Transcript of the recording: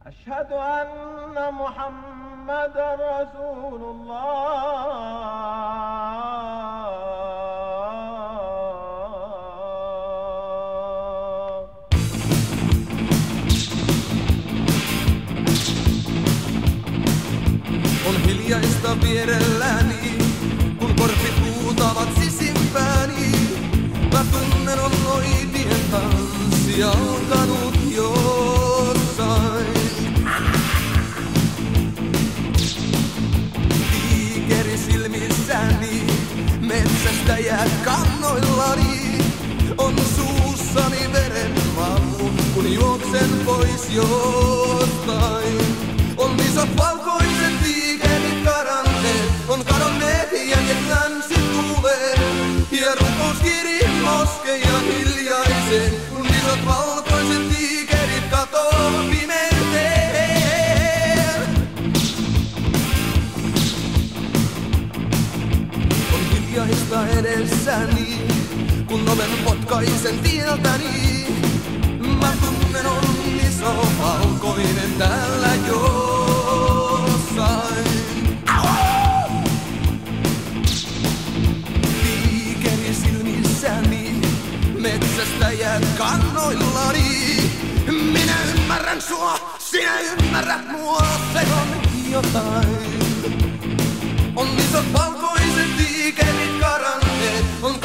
أشهد أن محمد رسول الله. On hiljaista vierelläni, kun korpit huutavat sisimpääni. Mä tunnen on noitien tanssi alkanut jossain. Tiikeri silmissäni, metsästäjät kannoillani. On suussani veren maku, kun juoksen pois jostain. On isot valkoiset tiikerit karanneet, on kadonneet jäljet länsi tuuleen. Ja rukouskiri moskeja hiljaiseen, kun isot valkoiset tiikerit katoo pimeyteen. On hiljaista edessäni, kun oven potkaisen tieltäni. Mä tunnen on iso valkoinen täällä jossain. Tiikeri silmissäni, metsästäjät kannoillani. Minä ymmärrän sua, sinä ymmärrät mua, se on jotain. On isot valkoiset tiikerit karanneet, on